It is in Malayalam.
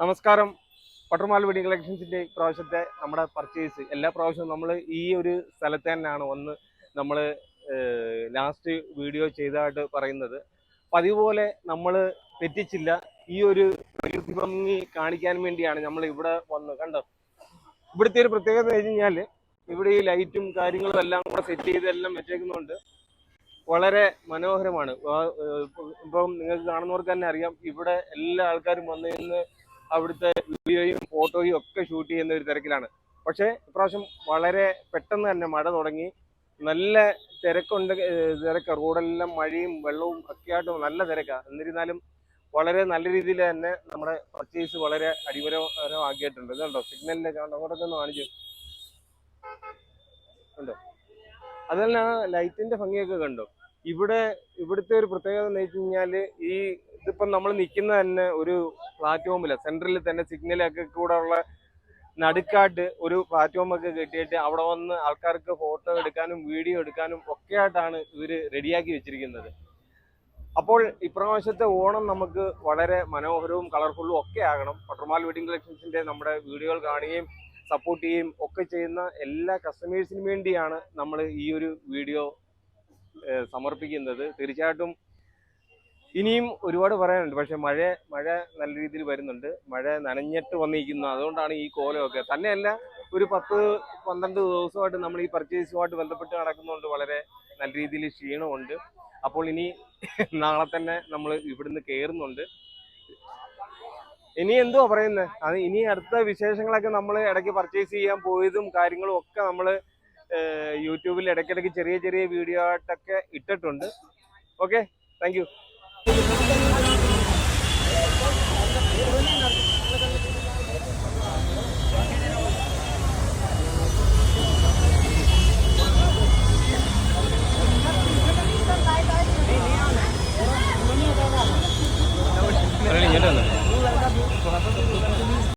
നമസ്കാരം. പട്ടർമാൽ വെഡിങ് കളക്ഷൻസിൻ്റെ പ്രാവശ്യത്തെ നമ്മുടെ പർച്ചേസ് എല്ലാ പ്രാവശ്യവും നമ്മൾ ഈ ഒരു സ്ഥലത്ത് തന്നെയാണ് വന്ന് നമ്മൾ ലാസ്റ്റ് വീഡിയോ ചെയ്തതായിട്ട് പറയുന്നത്. പതിവ് പോലെ നമ്മൾ തെറ്റിച്ചില്ല. ഈ ഒരു പ്രകൃതി ഭംഗി കാണിക്കാൻ വേണ്ടിയാണ് നമ്മൾ ഇവിടെ വന്ന് കണ്ടത്. ഇവിടുത്തെ ഒരു പ്രത്യേകത എന്ന് വെച്ച് കഴിഞ്ഞാൽ ഇവിടെ ഈ ലൈറ്റും കാര്യങ്ങളും എല്ലാം കൂടെ സെറ്റ് ചെയ്തെല്ലാം വെച്ചേക്കുന്നുണ്ട്. വളരെ മനോഹരമാണ്. ഇപ്പം നിങ്ങൾക്ക് കാണുന്നവർക്ക് തന്നെ അറിയാം, ഇവിടെ എല്ലാ ആൾക്കാരും വന്ന് നിന്ന് അവിടുത്തെ വീഡിയോയും ഫോട്ടോയും ഒക്കെ ഷൂട്ട് ചെയ്യുന്ന ഒരു തിരക്കിലാണ്. പക്ഷേ ഇപ്രാവശ്യം വളരെ പെട്ടെന്ന് തന്നെ മഴ തുടങ്ങി. നല്ല തിരക്ക് റോഡെല്ലാം മഴയും വെള്ളവും ഒക്കെ ആയിട്ട് നല്ല തിരക്കാണ്. എന്നിരുന്നാലും വളരെ നല്ല രീതിയിൽ തന്നെ നമ്മുടെ പർച്ചേസ് വളരെ അടിപൊളിയാക്കിയിട്ടുണ്ട്. ഇതുണ്ടോ സിഗ്നലിൻ്റെ അങ്ങോട്ടൊക്കെ ഒന്ന് കാണിച്ചു കണ്ടോ. അതല്ല ലൈറ്റിന്റെ ഭംഗിയൊക്കെ കണ്ടോ. ഇവിടുത്തെ ഒരു പ്രത്യേകത എന്ന് വെച്ച് കഴിഞ്ഞാൽ ഇതിപ്പം നമ്മൾ നിൽക്കുന്ന തന്നെ ഒരു പ്ലാറ്റ്ഫോമില്ല, സെൻട്രലിൽ തന്നെ സിഗ്നലൊക്കെ കൂടെ ഉള്ള നടുക്കായിട്ട് ഒരു പ്ലാറ്റ്ഫോമൊക്കെ കെട്ടിയിട്ട് അവിടെ വന്ന് ആൾക്കാർക്ക് ഫോട്ടോ എടുക്കാനും വീഡിയോ എടുക്കാനും ഒക്കെ ആയിട്ടാണ് ഇവർ റെഡിയാക്കി വെച്ചിരിക്കുന്നത്. അപ്പോൾ ഇപ്രാവശ്യത്തെ ഓണം നമുക്ക് വളരെ മനോഹരവും കളർഫുള്ളും ഒക്കെ ആകണം. പട്ടർമാൽ വെഡിങ് കളക്ഷൻസിന്റെ നമ്മുടെ വീഡിയോകൾ കാണുകയും സപ്പോർട്ട് ചെയ്യുകയും ഒക്കെ ചെയ്യുന്ന എല്ലാ കസ്റ്റമേഴ്സിനും വേണ്ടിയാണ് നമ്മൾ ഈ ഒരു വീഡിയോ സമർപ്പിക്കുന്നത്. തീർച്ചയായിട്ടും ഇനിയും ഒരുപാട് പറയാനുണ്ട്, പക്ഷെ മഴ നല്ല രീതിയിൽ വരുന്നുണ്ട്. മഴ നനഞ്ഞിട്ട് വന്നിരിക്കുന്നു, അതുകൊണ്ടാണ് ഈ കോലമൊക്കെ. തന്നെയല്ല, ഒരു 10-12 ദിവസമായിട്ട് നമ്മൾ ഈ പർച്ചേസുമായിട്ട് ബന്ധപ്പെട്ട് നടക്കുന്നതുകൊണ്ട് വളരെ നല്ല രീതിയിൽ ക്ഷീണമുണ്ട്. അപ്പോൾ ഇനി നാളെ തന്നെ നമ്മൾ ഇവിടുന്ന് കയറുന്നുണ്ട്. ഇനി എന്തുവാ പറയുന്നത്, അത് ഇനി അടുത്ത വിശേഷങ്ങളൊക്കെ നമ്മൾ ഇടയ്ക്ക് പർച്ചേസ് ചെയ്യാൻ പോയതും കാര്യങ്ങളും ഒക്കെ നമ്മൾ യൂട്യൂബിൽ ഇടയ്ക്കിടയ്ക്ക് ചെറിയ വീഡിയോ ആയിട്ടൊക്കെ ഇട്ടിട്ടുണ്ട്. Okay, thank you.